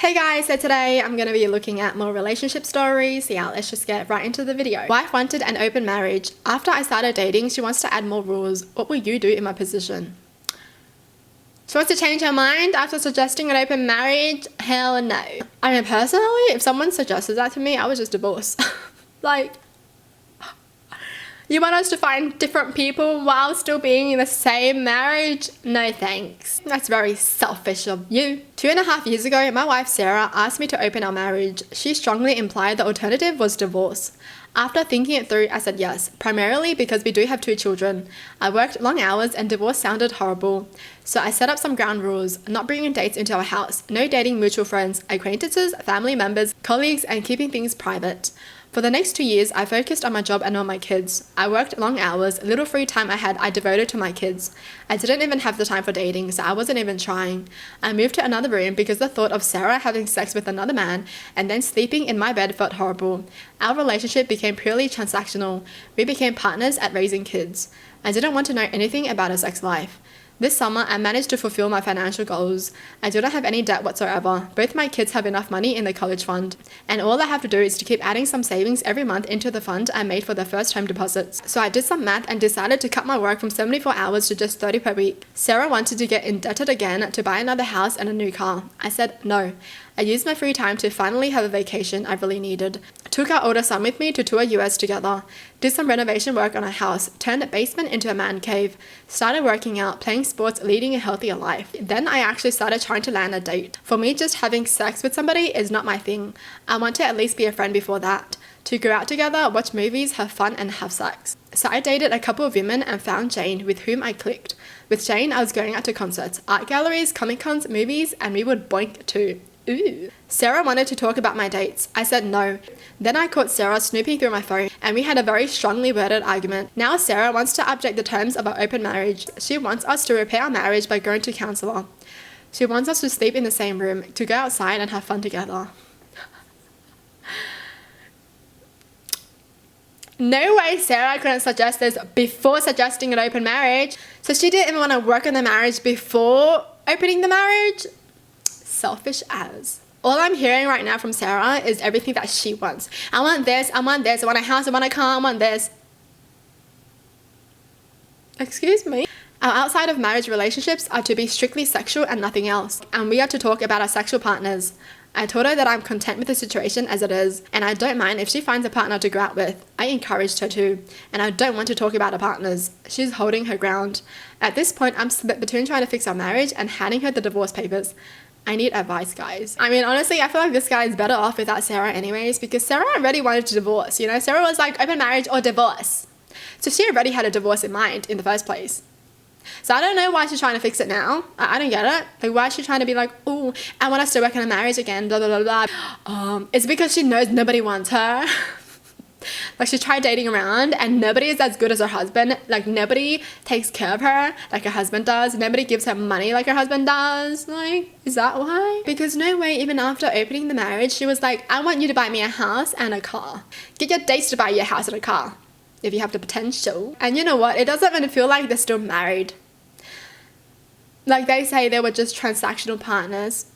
Hey guys, so today I'm going to be looking at more relationship stories. Yeah, let's just get right into the video. Wife wanted an open marriage. After I started dating, she wants to add more rules. What will you do in my position? She wants to change her mind after suggesting an open marriage? Hell no. I mean, personally, if someone suggested that to me, I would just divorce. Like, you want us to find different people while still being in the same marriage? No thanks. That's very selfish of you. 2.5 years ago, my wife Sarah asked me to open our marriage. She strongly implied the alternative was divorce. After thinking it through, I said yes, primarily because we do have 2 children. I worked long hours and divorce sounded horrible. So I set up some ground rules: not bringing dates into our house, no dating mutual friends, acquaintances, family members, colleagues, and keeping things private. For the next 2 years, I focused on my job and on my kids. I worked long hours, little free time I had I devoted to my kids. I didn't even have the time for dating, so I wasn't even trying. I moved to another room because the thought of Sarah having sex with another man and then sleeping in my bed felt horrible. Our relationship became purely transactional. We became partners at raising kids. I didn't want to know anything about her sex life. This summer, I managed to fulfill my financial goals. I do not have any debt whatsoever. Both my kids have enough money in the college fund. And all I have to do is to keep adding some savings every month into the fund I made for their first home deposits. So I did some math and decided to cut my work from 74 hours to just 30 per week. Sarah wanted to get indebted again to buy another house and a new car. I said no. I used my free time to finally have a vacation I really needed. Took our older son with me to tour US together. Did some renovation work on our house. Turned a basement into a man cave. Started working out, playing sports, leading a healthier life. Then I actually started trying to land a date. For me, just having sex with somebody is not my thing. I want to at least be a friend before that. To go out together, watch movies, have fun, and have sex. So I dated a couple of women and found Jane, with whom I clicked. With Jane, I was going out to concerts, art galleries, comic cons, movies, and we would boink too. Ooh. Sarah wanted to talk about my dates. I said no. Then I caught Sarah snooping through my phone and we had a very strongly worded argument. Now Sarah wants to object the terms of our open marriage. She wants us to repair our marriage by going to counselor. She wants us to sleep in the same room, to go outside and have fun together. No way Sarah couldn't suggest this before suggesting an open marriage. So she didn't even want to work on the marriage before opening the marriage? Selfish as. All I'm hearing right now from Sarah is everything that she wants. I want this, I want this, I want a house, I want a car, I want this. Excuse me? Our outside of marriage relationships are to be strictly sexual and nothing else. And we are to talk about our sexual partners. I told her that I'm content with the situation as it is, and I don't mind if she finds a partner to go out with. I encouraged her to, and I don't want to talk about her partners. She's holding her ground. At this point, I'm split between trying to fix our marriage and handing her the divorce papers. I need advice, guys. I mean, honestly, I feel like this guy is better off without Sarah anyways, because Sarah already wanted to divorce, you know? Sarah was like, open marriage or divorce. So she already had a divorce in mind in the first place. So I don't know why she's trying to fix it now. I don't get it. Like, why is she trying to be like, oh, I want us to work on a marriage again, blah, blah, blah, blah. It's because she knows nobody wants her. Like, she tried dating around and nobody is as good as her husband. Like, nobody takes care of her like her husband does. Nobody gives her money like her husband does. Like, is that why? Because no way, even after opening the marriage, she was like, I want you to buy me a house and a car. Get your dates to buy you a house and a car if you have the potential. And you know what? It doesn't even feel like they're still married. Like, they say they were just transactional partners,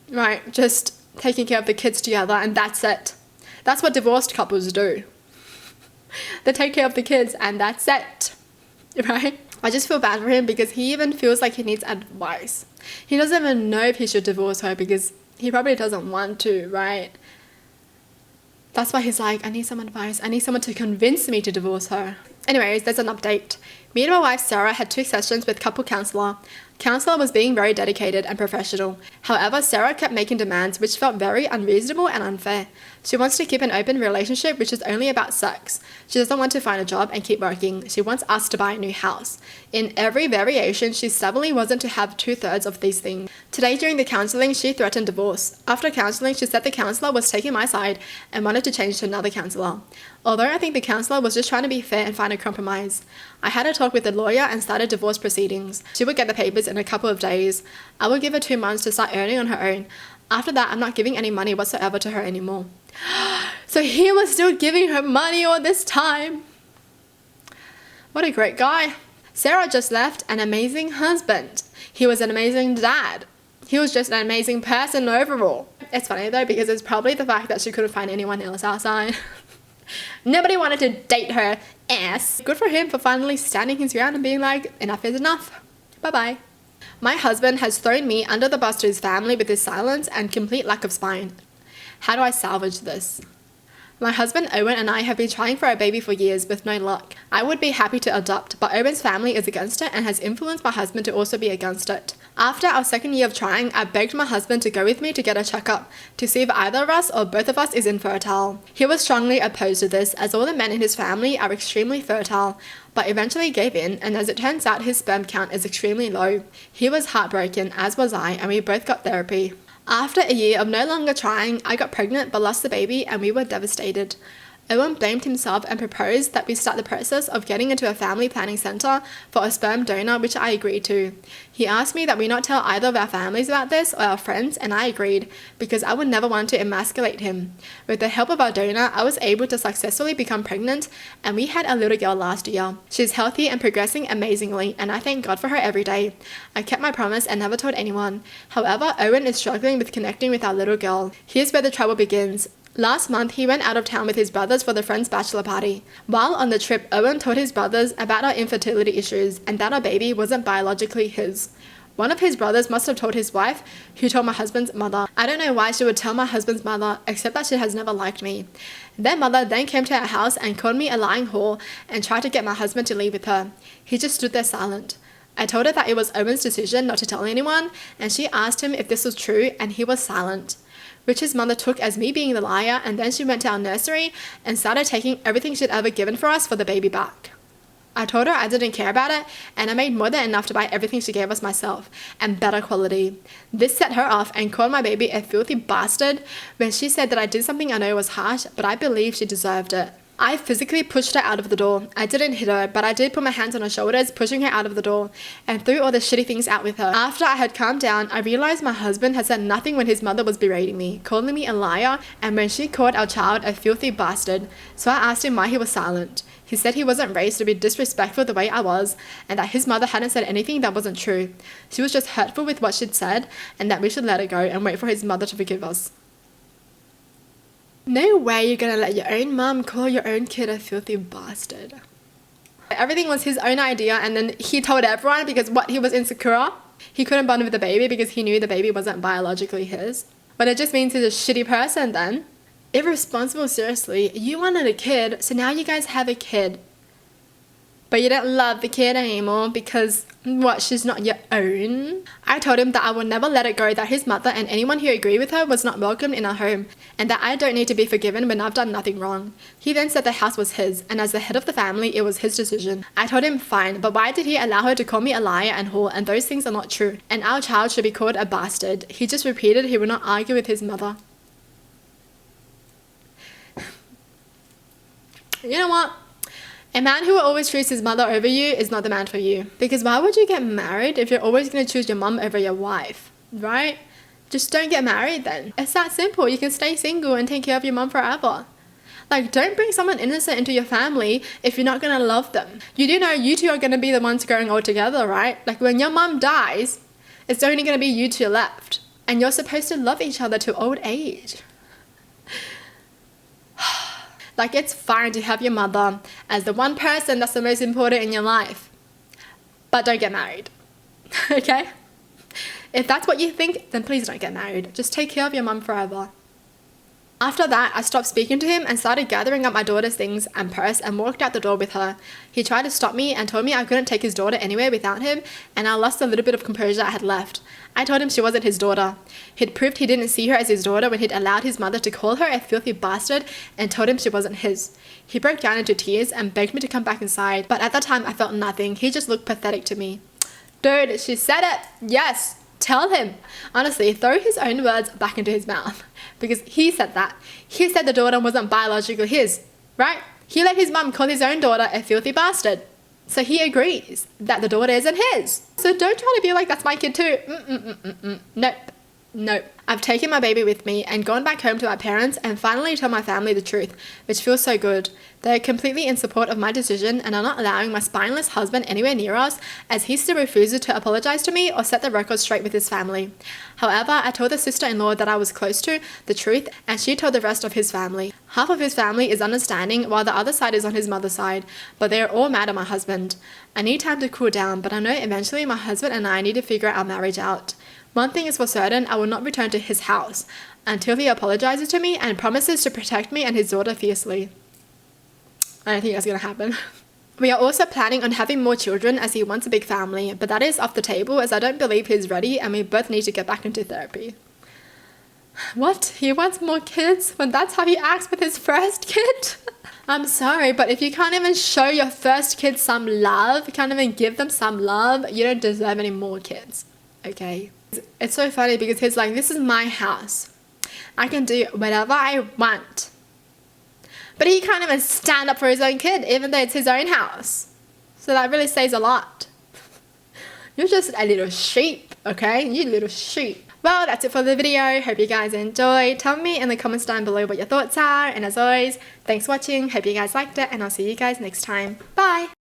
right? Just taking care of the kids together and that's it. That's what divorced couples do. They take care of the kids and that's it, right? I just feel bad for him because he even feels like he needs advice. He doesn't even know if he should divorce her because he probably doesn't want to, right? That's why he's like, I need some advice. I need someone to convince me to divorce her. Anyways, there's an update. Me and my wife Sarah had 2 sessions with couple counselor. Counselor was being very dedicated and professional. However, Sarah kept making demands which felt very unreasonable and unfair. She wants to keep an open relationship which is only about sex. She doesn't want to find a job and keep working. She wants us to buy a new house. In every variation, she stubbornly wasn't to have 2/3 of these things. Today during the counselling, she threatened divorce. After counselling, she said the counsellor was taking my side and wanted to change to another counsellor. Although I think the counsellor was just trying to be fair and find a compromise. I had a talk with the lawyer and started divorce proceedings. She would get the papers in a couple of days. I would give her 2 months to start earning on her own. After that, I'm not giving any money whatsoever to her anymore. So he was still giving her money all this time. What a great guy. Sarah just left an amazing husband. He was an amazing dad. He was just an amazing person overall. It's funny though, because it's probably the fact that she couldn't find anyone else outside. Nobody wanted to date her ass. Good for him for finally standing his ground and being like, enough is enough. Bye-bye. My husband has thrown me under the bus to his family with his silence and complete lack of spine. How do I salvage this? My husband Owen and I have been trying for a baby for years with no luck. I would be happy to adopt, but Owen's family is against it and has influenced my husband to also be against it. After our second year of trying, I begged my husband to go with me to get a checkup to see if either of us or both of us is infertile. He was strongly opposed to this, as all the men in his family are extremely fertile, but eventually gave in, and as it turns out, his sperm count is extremely low. He was heartbroken, as was I, and we both got therapy. After a year of no longer trying, I got pregnant but lost the baby, and we were devastated. Owen blamed himself and proposed that we start the process of getting into a family planning center for a sperm donor, which I agreed to. He asked me that we not tell either of our families about this or our friends, and I agreed, because I would never want to emasculate him. With the help of our donor, I was able to successfully become pregnant, and we had a little girl last year. She's healthy and progressing amazingly, and I thank God for her every day. I kept my promise and never told anyone. However, Owen is struggling with connecting with our little girl. Here's where the trouble begins. Last month, he went out of town with his brothers for the friend's bachelor party. While on the trip, Owen told his brothers about our infertility issues and that our baby wasn't biologically his. One of his brothers must have told his wife, who told my husband's mother. I don't know why she would tell my husband's mother, except that she has never liked me. Their mother then came to our house and called me a lying whore and tried to get my husband to leave with her. He just stood there silent. I told her that it was Owen's decision not to tell anyone, and she asked him if this was true, and he was silent. Which his mother took as me being the liar, and then she went to our nursery and started taking everything she'd ever given for us for the baby back. I told her I didn't care about it, and I made more than enough to buy everything she gave us myself, and better quality. This set her off and called my baby a filthy bastard when she said that I did something I know was harsh, but I believe she deserved it. I physically pushed her out of the door. I didn't hit her, but I did put my hands on her shoulders, pushing her out of the door, and threw all the shitty things out with her. After I had calmed down, I realized my husband had said nothing when his mother was berating me, calling me a liar, and when she called our child a filthy bastard. So I asked him why he was silent. He said he wasn't raised to be disrespectful the way I was, and that his mother hadn't said anything that wasn't true. She was just hurtful with what she'd said, and that we should let her go and wait for his mother to forgive us. No way you're gonna let your own mum call your own kid a filthy bastard. Everything was his own idea, and then he told everyone because what, he was insecure? He couldn't bond with the baby because he knew the baby wasn't biologically his. But it just means he's a shitty person then. Irresponsible, seriously. You wanted a kid, so now you guys have a kid. But you don't love the kid anymore because, what, she's not your own? I told him that I would never let it go that his mother and anyone who agreed with her was not welcome in our home, and that I don't need to be forgiven when I've done nothing wrong. He then said the house was his, and as the head of the family, it was his decision. I told him fine, but why did he allow her to call me a liar and whore, and those things are not true, and our child should be called a bastard. He just repeated he would not argue with his mother. You know what? A man who will always choose his mother over you is not the man for you. Because why would you get married if you're always going to choose your mum over your wife, right? Just don't get married then. It's that simple. You can stay single and take care of your mum forever. Like, don't bring someone innocent into your family if you're not going to love them. You do know you two are going to be the ones growing old together, right? Like, when your mum dies, it's only going to be you two left. And you're supposed to love each other to old age. Like, it's fine to have your mother as the one person that's the most important in your life. But don't get married. Okay? If that's what you think, then please don't get married. Just take care of your mum forever. After that, I stopped speaking to him and started gathering up my daughter's things and purse and walked out the door with her. He tried to stop me and told me I couldn't take his daughter anywhere without him, and I lost a little bit of composure I had left. I told him she wasn't his daughter. He'd proved he didn't see her as his daughter when he'd allowed his mother to call her a filthy bastard and told him she wasn't his. He broke down into tears and begged me to come back inside, but at the time I felt nothing. He just looked pathetic to me. Dude, she said it. Yes. Tell him. Honestly, throw his own words back into his mouth. Because he said that. He said the daughter wasn't biologically his, right? He let his mum call his own daughter a filthy bastard. So he agrees that the daughter isn't his. So don't try to be like, that's my kid too. Nope. Nope. I've taken my baby with me and gone back home to my parents and finally told my family the truth, which feels so good. They are completely in support of my decision and are not allowing my spineless husband anywhere near us, as he still refuses to apologize to me or set the record straight with his family. However, I told the sister-in-law that I was close to the truth, and she told the rest of his family. Half of his family is understanding while the other side is on his mother's side, but they are all mad at my husband. I need time to cool down, but I know eventually my husband and I need to figure our marriage out. One thing is for certain, I will not return to his house until he apologizes to me and promises to protect me and his daughter fiercely. I don't think that's going to happen. We are also planning on having more children as he wants a big family, but that is off the table as I don't believe he's ready and we both need to get back into therapy. What? He wants more kids when that's how he acts with his first kid? I'm sorry, but if you can't even show your first kid some love, you can't even give them some love, you don't deserve any more kids. Okay? It's so funny because he's like, this is my house. I can do whatever I want. But he can't even stand up for his own kid, even though it's his own house. So that really says a lot. You're just a little sheep, okay? You little sheep. Well, that's it for the video. Hope you guys enjoyed. Tell me in the comments down below what your thoughts are. And as always, thanks for watching. Hope you guys liked it. And I'll see you guys next time. Bye!